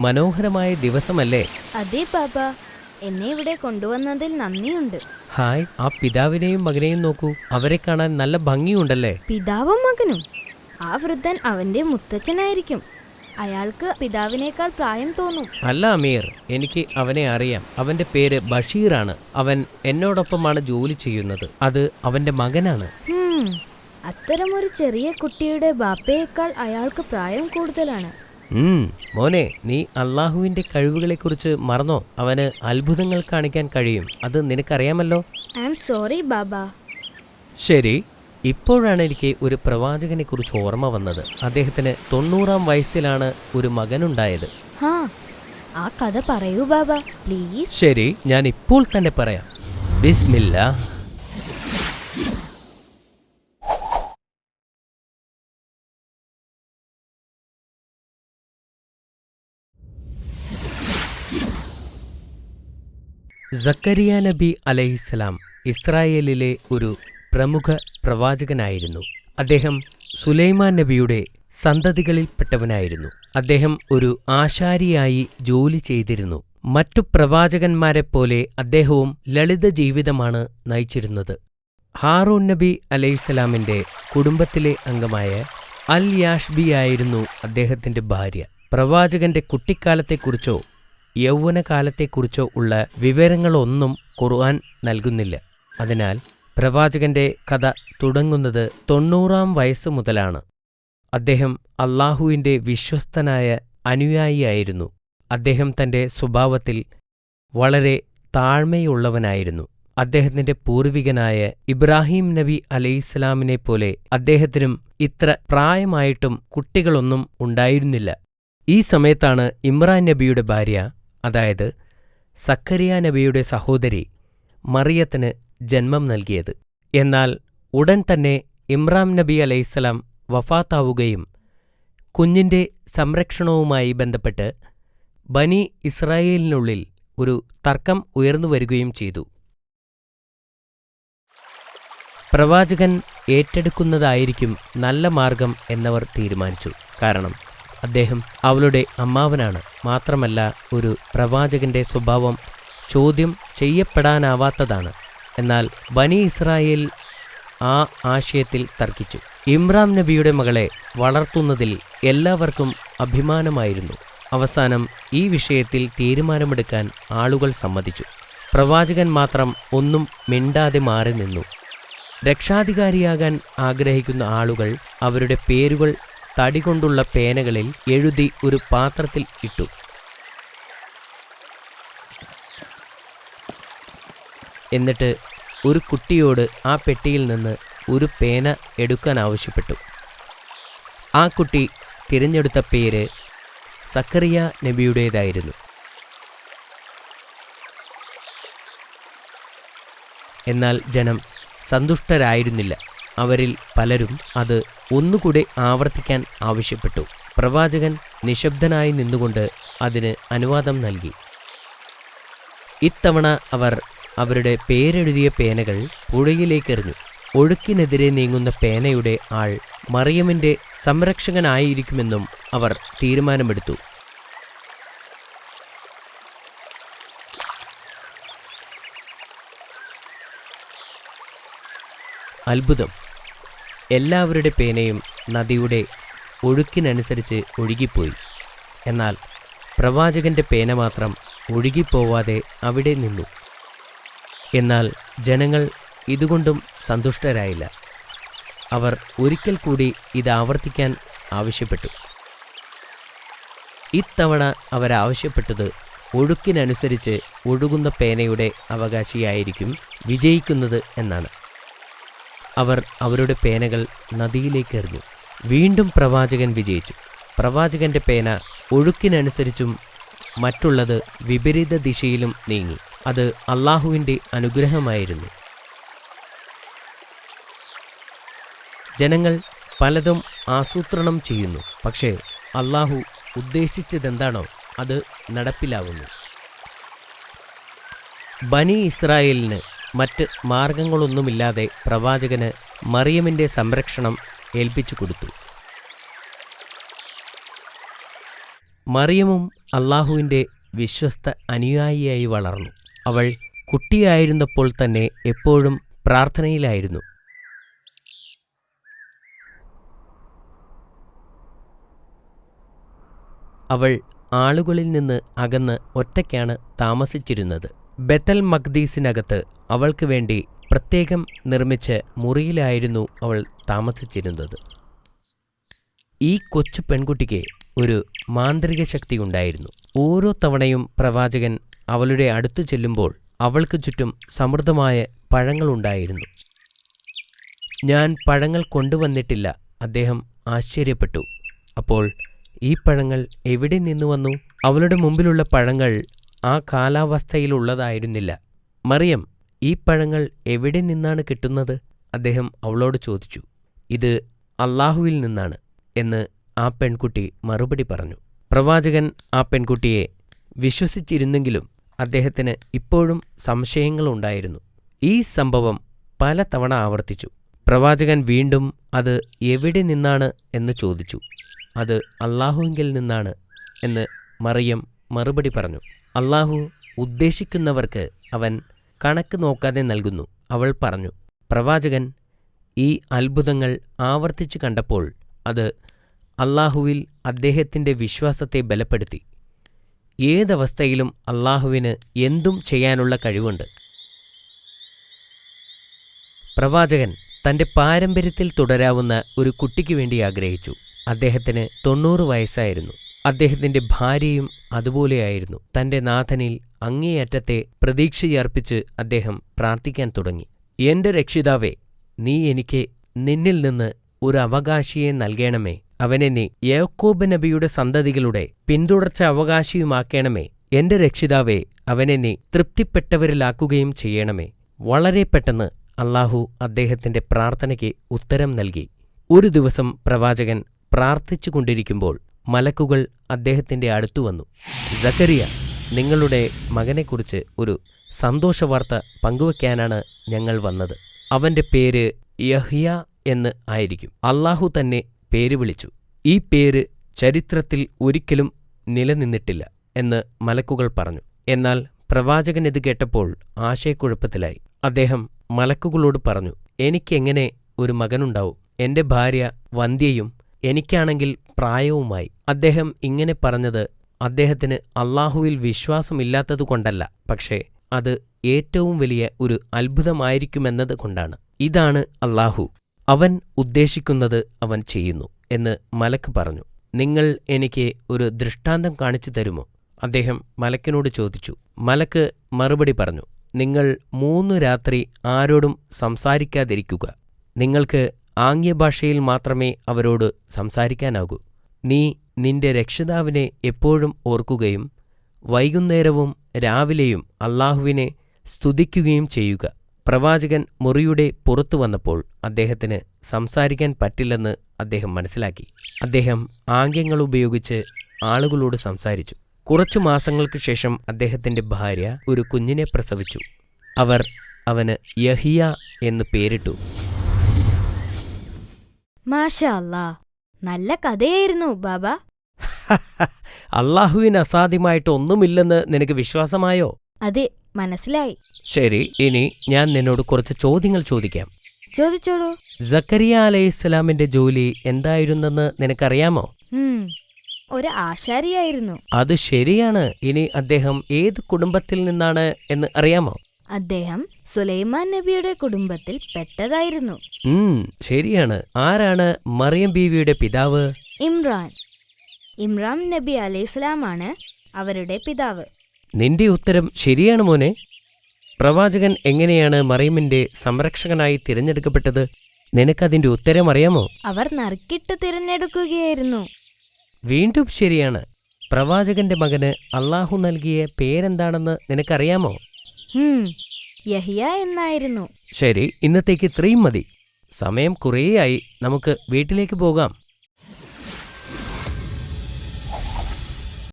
മനോഹരമായ ദിവസമല്ലേ? അതെ പാപ്പ, എന്നെ ഇവിടെ കൊണ്ടുവന്നതിൽ നന്ദിയുണ്ട്. ഹായ്, ആ പിതാവിനെയും മകനെയും നോക്കൂ. അവരെ കാണാൻ നല്ല ഭംഗിയുണ്ടല്ലേ? പിതാവും മകനും? ആ വൃദ്ധൻ അവന്റെ മുത്തച്ഛനായിരിക്കും. അയാൾക്ക് പിതാവിനേക്കാൾ പ്രായം തോന്നും. അല്ല അമീർ, എനിക്ക് അവനെ അറിയാം. അവന്റെ പേര് ബഷീറാണ്. അവൻ എന്നോടൊപ്പമാണ് ജോലി ചെയ്യുന്നത്. അത് അവന്റെ മകനാണ്. അത്തരമൊരു ചെറിയ കുട്ടിയുടെ ബാപ്പയേക്കാൾ അയാൾക്ക് പ്രായം കൂടുതലാണ്. മോനെ, നീ അള്ളാഹുവിന്റെ കഴിവുകളെക്കുറിച്ച് മറന്നോ? അവന് അത്ഭുതങ്ങൾ കാണിക്കാൻ കഴിയും. അത് നിനക്കറിയാമല്ലോ. ഐ ആം സോറി ബാബ. ശരി, ഇപ്പോഴാണ് എനിക്ക് ഒരു പ്രവാചകനെ കുറിച്ച് ഓർമ്മ വന്നത്. അദ്ദേഹത്തിന് 90-ാം വയസ്സിലാണ് ഒരു മകനുണ്ടായത്. ആ കഥ പറയൂ ബാബ, പ്ലീസ്. ശരി, ഞാൻ ഇപ്പോൾ തന്നെ പറയാം. ബിസ്മില്ലാ. സക്കരിയ നബി അലൈഹിസ്സലാം ഇസ്രായേലിലെ ഒരു പ്രമുഖ പ്രവാചകനായിരുന്നു. അദ്ദേഹം സുലൈമാൻ നബിയുടെ സന്തതികളിൽപ്പെട്ടവനായിരുന്നു. അദ്ദേഹം ഒരു ആശാരിയായി ജോലി ചെയ്തിരുന്നു. മറ്റു പ്രവാചകന്മാരെപ്പോലെ അദ്ദേഹവും ലളിത ജീവിതമാണ് നയിച്ചിരുന്നത്. ഹാറൂൻ നബി അലൈഹിസ്സലാമിന്റെ കുടുംബത്തിലെ അംഗമായ അൽ യാഷ്ബിയായിരുന്നു അദ്ദേഹത്തിന്റെ ഭാര്യ. പ്രവാചകന്റെ കുട്ടിക്കാലത്തെക്കുറിച്ചോ യൗവനകാലത്തെക്കുറിച്ചോ ഉള്ള വിവരങ്ങളൊന്നും ഖുർആൻ നൽകുന്നില്ല. അതിനാൽ പ്രവാചകന്റെ കഥ തുടങ്ങുന്നത് 90-ാം വയസ്സ് മുതലാണ്. അദ്ദേഹം അള്ളാഹുവിന്റെ വിശ്വസ്തനായ അനുയായിയായിരുന്നു. അദ്ദേഹം തന്റെ സ്വഭാവത്തിൽ വളരെ താഴ്മയുള്ളവനായിരുന്നു. അദ്ദേഹത്തിന്റെ പൂർവികനായ ഇബ്രാഹിം നബി അലൈഹിസ്സലാമിനെപ്പോലെ അദ്ദേഹത്തിനും ഇത്ര പ്രായമായിട്ടും കുട്ടികളൊന്നും ഉണ്ടായിരുന്നില്ല. ഈ സമയത്താണ് ഇമ്രാൻ നബിയുടെ ഭാര്യ, അതായത് സക്കരിയ നബിയുടെ സഹോദരി മറിയത്തിന് ജന്മം നൽകിയത്. എന്നാൽ ഉടൻ തന്നെ ഇമ്രാൻ നബി അലൈഹിസ്സലാം വഫാത്താവുകയും കുഞ്ഞിന്റെ സംരക്ഷണവുമായി ബന്ധപ്പെട്ട് ബനി ഇസ്രായേലിനുള്ളിൽ ഒരു തർക്കം ഉയർന്നുവരികയും ചെയ്തു. പ്രവാചകൻ ഏറ്റെടുക്കുന്നതായിരിക്കും നല്ല മാർഗം എന്നവർ തീരുമാനിച്ചു. കാരണം അദ്ദേഹം അവളുടെ അമ്മാവനാണ്. മാത്രമല്ല, ഒരു പ്രവാചകന്റെ സ്വഭാവം ചോദ്യം ചെയ്യപ്പെടാനാവാത്തതാണ്. എന്നാൽ ബനി ഇസ്രായേൽ ആ ആശയത്തിൽ തർക്കിച്ചു. ഇമ്രാൻ നബിയുടെ മകളെ വളർത്തുന്നതിൽ എല്ലാവർക്കും അഭിമാനമായിരുന്നു. അവസാനം ഈ വിഷയത്തിൽ തീരുമാനമെടുക്കാൻ ആളുകൾ സമ്മതിച്ചു. പ്രവാചകൻ മാത്രം ഒന്നും മിണ്ടാതെ മാറി നിന്നു. രക്ഷാധികാരിയാകാൻ ആഗ്രഹിക്കുന്ന ആളുകൾ അവരുടെ പേരുകൾ തടികൊണ്ടുള്ള പേനകളിൽ എഴുതി ഒരു പാത്രത്തിൽ ഇട്ടു. എന്നിട്ട് ഒരു കുട്ടിയോട് ആ പെട്ടിയിൽ നിന്ന് ഒരു പേന എടുക്കാൻ ആവശ്യപ്പെട്ടു. ആ കുട്ടി തിരഞ്ഞെടുത്ത പേര് സക്കറിയ നബിയുടേതായിരുന്നു. എന്നാൽ ജനം സന്തുഷ്ടരായിരുന്നില്ല. അവരിൽ പലരും അത് ഒന്നുകൂടെ ആവർത്തിക്കാൻ ആവശ്യപ്പെട്ടു. പ്രവാചകൻ നിശബ്ദനായി നിന്നുകൊണ്ട് അതിന് അനുവാദം നൽകി. ഇത്തവണ അവർ അവരുടെ പേരെഴുതിയ പേനകൾ പുഴയിലേക്കെറിഞ്ഞു. ഒഴുക്കിനെതിരെ നീങ്ങുന്ന പേനയുടെ ആൾ മറിയമിന്റെ സംരക്ഷകനായിരിക്കുമെന്നും അവർ തീരുമാനമെടുത്തു. അത്ഭുതം! എല്ലാവരുടെ പേനയും നദിയുടെ ഒഴുക്കിനനുസരിച്ച് ഒഴുകിപ്പോയി. എന്നാൽ പ്രവാചകന്റെ പേന മാത്രം ഒഴുകിപ്പോവാതെ അവിടെ നിന്നു. എന്നാൽ ജനങ്ങൾ ഇതുകൊണ്ടും സന്തുഷ്ടരായില്ല. അവർ ഒരിക്കൽ കൂടി ഇത് ആവർത്തിക്കാൻ ആവശ്യപ്പെട്ടു. ഇത്തവണ അവരാവശ്യപ്പെട്ടത് ഒഴുക്കിനനുസരിച്ച് ഒഴുകുന്ന പേനയുടെ അവകാശിയായിരിക്കും വിജയിക്കുന്നത് എന്നാണ്. അവർ അവരുടെ പേനകൾ നദിയിലേക്ക് എറിഞ്ഞു. വീണ്ടും പ്രവാചകൻ വിജയിച്ചു. പ്രവാചകന്റെ പേന ഒഴുക്കിനനുസരിച്ചും മറ്റുള്ളത് വിപരീത ദിശയിലും നീങ്ങി. അത് അള്ളാഹുവിൻ്റെ അനുഗ്രഹമായിരുന്നു. ജനങ്ങൾ പലതും ആസൂത്രണം ചെയ്യുന്നു, പക്ഷേ അള്ളാഹു ഉദ്ദേശിച്ചതെന്താണോ അത് നടപ്പിലാവുന്നു. ബനി ഇസ്രായേലിന് മറ്റ് മാർഗങ്ങളൊന്നുമില്ലാതെ പ്രവാചകന് മറിയമിന്റെ സംരക്ഷണം ഏൽപ്പിച്ചു കൊടുത്തു. മറിയമും അള്ളാഹുവിൻ്റെ വിശ്വസ്ത അനുയായിയായി വളർന്നു. അവൾ കുട്ടിയായിരുന്നപ്പോൾ തന്നെ എപ്പോഴും പ്രാർത്ഥനയിലായിരുന്നു. അവൾ ആളുകളിൽ നിന്ന് അകന്ന് ഒറ്റയ്ക്കാണ് താമസിച്ചിരുന്നത്. ബെത്തൽ മഖ്ദീസിനകത്ത് അവൾക്ക് വേണ്ടി പ്രത്യേകം നിർമ്മിച്ച മുറിയിലായിരുന്നു അവൾ താമസിച്ചിരുന്നത്. ഈ കൊച്ചു പെൺകുട്ടിക്ക് ഒരു മാന്ത്രിക ശക്തി ഉണ്ടായിരുന്നു. ഓരോ തവണയും പ്രവാചകൻ അവളുടെ അടുത്തു ചെല്ലുമ്പോൾ അവൾക്ക് ചുറ്റും സമൃദ്ധമായ പഴങ്ങളുണ്ടായിരുന്നു. ഞാൻ പഴങ്ങൾ കൊണ്ടുവന്നിട്ടില്ല, അദ്ദേഹം ആശ്ചര്യപ്പെട്ടു. അപ്പോൾ ഈ പഴങ്ങൾ എവിടെ നിന്നു വന്നു? അവളുടെ മുമ്പിലുള്ള പഴങ്ങൾ ആ കാലാവസ്ഥയിലുള്ളതായിരുന്നില്ല. മറിയം, ഈ പഴങ്ങൾ എവിടെ നിന്നാണ് കിട്ടുന്നത്? അദ്ദേഹം അവളോട് ചോദിച്ചു. ഇത് അള്ളാഹുവിൽ നിന്നാണ് എന്ന് ആ പെൺകുട്ടി മറുപടി പറഞ്ഞു. പ്രവാചകൻ ആ പെൺകുട്ടിയെ വിശ്വസിച്ചിരുന്നെങ്കിലും അദ്ദേഹത്തിന് ഇപ്പോഴും സംശയങ്ങളുണ്ടായിരുന്നു. ഈ സംഭവം പല തവണ ആവർത്തിച്ചു. പ്രവാചകൻ വീണ്ടും അത് എവിടെ നിന്നാണ് എന്ന് ചോദിച്ചു. അത് അള്ളാഹുവിങ്കിൽ നിന്നാണ് എന്ന് മറിയം മറുപടി പറഞ്ഞു. അള്ളാഹു ഉദ്ദേശിക്കുന്നവർക്ക് അവൻ കണക്ക് നോക്കാതെ നൽകുന്നു, അവൾ പറഞ്ഞു. പ്രവാചകൻ ഈ അത്ഭുതങ്ങൾ ആവർത്തിച്ചു കണ്ടപ്പോൾ അത് അള്ളാഹുവിൽ അദ്ദേഹത്തിൻ്റെ വിശ്വാസത്തെ ബലപ്പെടുത്തി. ഏതവസ്ഥയിലും അള്ളാഹുവിന് എന്തും ചെയ്യാനുള്ള കഴിവുണ്ട്. പ്രവാചകൻ തൻ്റെ പാരമ്പര്യത്തിൽ തുടരാവുന്ന ഒരു കുട്ടിക്ക് വേണ്ടി ആഗ്രഹിച്ചു. അദ്ദേഹത്തിന് 90 വയസ്സായിരുന്നു. അദ്ദേഹത്തിൻ്റെ ഭാര്യയും അതുപോലെയായിരുന്നു. തൻ്റെ നാഥനിൽ അങ്ങേയറ്റത്തെ പ്രതീക്ഷയർപ്പിച്ച് അദ്ദേഹം പ്രാർത്ഥിക്കാൻ തുടങ്ങി. എൻ്റെ രക്ഷിതാവേ, നീ എനിക്ക് നിന്നിൽ നിന്ന് ഒരു അവകാശിയെ നൽകണമേ. അവനെ നീ യാക്കോബ് നബിയുടെ സന്തതികളുടെ പിന്തുടർച്ച അവകാശിയുമാക്കണമേ. എൻ്റെ രക്ഷിതാവേ, അവനെ നീ തൃപ്തിപ്പെട്ടവരിലാക്കുകയും ചെയ്യണമേ. വളരെ പെട്ടെന്ന് അള്ളാഹു അദ്ദേഹത്തിൻ്റെ പ്രാർത്ഥനയ്ക്ക് ഉത്തരം നൽകി. ഒരു ദിവസം പ്രവാചകൻ പ്രാർത്ഥിച്ചുകൊണ്ടിരിക്കുമ്പോൾ മലക്കുകൾ അദ്ദേഹത്തിൻ്റെ അടുത്തു വന്നു. സക്കറിയ, നിങ്ങളുടെ മകനെക്കുറിച്ച് ഒരു സന്തോഷവാർത്ത പങ്കുവയ്ക്കാനാണ് ഞങ്ങൾ വന്നത്. അവൻ്റെ പേര് യഹ്യ എന്ന് ആയിരിക്കും. അള്ളാഹു തന്നെ പേര് വിളിച്ചു. ഈ പേര് ചരിത്രത്തിൽ ഒരിക്കലും നിലനിന്നിട്ടില്ല എന്ന് മലക്കുകൾ പറഞ്ഞു. എന്നാൽ പ്രവാചകൻ ഇത് കേട്ടപ്പോൾ ആശയക്കുഴപ്പത്തിലായി. അദ്ദേഹം മലക്കുകളോട് പറഞ്ഞു, എനിക്കെങ്ങനെ ഒരു മകനുണ്ടാവും? എൻ്റെ ഭാര്യ വന്ധ്യയും എനിക്കാണെങ്കിൽ പ്രായവുമായി. അദ്ദേഹം ഇങ്ങനെ പറഞ്ഞത് അദ്ദേഹത്തിന് അള്ളാഹുവിൽ വിശ്വാസമില്ലാത്തതുകൊണ്ടല്ല, പക്ഷേ അത് ഏറ്റവും വലിയ ഒരു അത്ഭുതമായിരിക്കുമെന്നത് കൊണ്ടാണ്. ഇതാണ് അള്ളാഹു, അവൻ ഉദ്ദേശിക്കുന്നത് അവൻ ചെയ്യുന്നു എന്ന് മലക്ക് പറഞ്ഞു. നിങ്ങൾ എനിക്ക് ഒരു ദൃഷ്ടാന്തം കാണിച്ചു തരുമോ? അദ്ദേഹം മലക്കിനോട് ചോദിച്ചു. മലക്ക് മറുപടി പറഞ്ഞു, നിങ്ങൾ 3 രാത്രി ആരോടും സംസാരിക്കാതിരിക്കുക. നിങ്ങൾക്ക് ആംഗ്യഭാഷയിൽ മാത്രമേ അവരോട് സംസാരിക്കാനാകൂ. നീ നിന്റെ രക്ഷിതാവിനെ എപ്പോഴും ഓർക്കുകയും വൈകുന്നേരവും രാവിലെയും അള്ളാഹുവിനെ സ്തുതിക്കുകയും ചെയ്യുക. പ്രവാചകൻ മുറിയുടെ പുറത്തു വന്നപ്പോൾ അദ്ദേഹത്തിന് സംസാരിക്കാൻ പറ്റില്ലെന്ന് അദ്ദേഹം മനസ്സിലാക്കി. അദ്ദേഹം ആംഗ്യങ്ങളുപയോഗിച്ച് ആളുകളോട് സംസാരിച്ചു. കുറച്ചു മാസങ്ങൾക്ക് ശേഷം അദ്ദേഹത്തിൻ്റെ ഭാര്യ ഒരു കുഞ്ഞിനെ പ്രസവിച്ചു. അവർ അവന് യഹിയ എന്ന് പേരിട്ടു. മാഷാ അല്ലാ, നല്ല കഥയായിരുന്നു ബാബ. അള്ളാഹുവിന് അസാധ്യമായിട്ട് ഒന്നുമില്ലെന്ന് നിനക്ക് വിശ്വാസമായോ? അതെ, മനസ്സിലായി. ശരി, ഇനി ഞാൻ നിന്നോട് കുറച്ച് ചോദ്യങ്ങൾ ചോദിക്കാം. ചോദിച്ചോളൂ. സക്കരിയ അലൈഹിസ്സലാമിന്റെ ജോലി എന്തായിരുന്നെന്ന് നിനക്കറിയാമോ? ഒരു ആശാരിയായിരുന്നു. അത് ശരിയാണ്. ഇനി അദ്ദേഹം ഏത് കുടുംബത്തിൽ നിന്നാണ് എന്ന് അറിയാമോ? അദ്ദേഹം സുലൈമാൻ നബിയുടെ കുടുംബത്തിൽ പെട്ടതായിരുന്നു. ശരിയാണ്. ആരാണ് മറിയം ബീവിയുടെ പിതാവ്? ഇമ്രാൻ നബി അലൈഹിസ്സലാമാണ് അവരുടെ പിതാവ്. നിന്റെ ഉത്തരം ശരിയാണ് മോനെ. പ്രവാചകൻ എങ്ങനെയാണ് മറിയമിന്റെ സംരക്ഷകനായി തിരഞ്ഞെടുക്കപ്പെട്ടത്? നിനക്കതിന്റെ ഉത്തരം അറിയാമോ? അവർ നറുക്കിട്ട് തിരഞ്ഞെടുക്കുകയായിരുന്നു. വീണ്ടും ശരിയാണ്. പ്രവാചകന്റെ മകന് അള്ളാഹു നൽകിയ പേരെന്താണെന്ന് നിനക്കറിയാമോ? യഹിയ എന്നായിരുന്നു. ശരി, ഇന്നത്തേക്ക് ഇത്രയും മതി. സമയം കുറേയായി, നമുക്ക് വീട്ടിലേക്ക് പോകാം.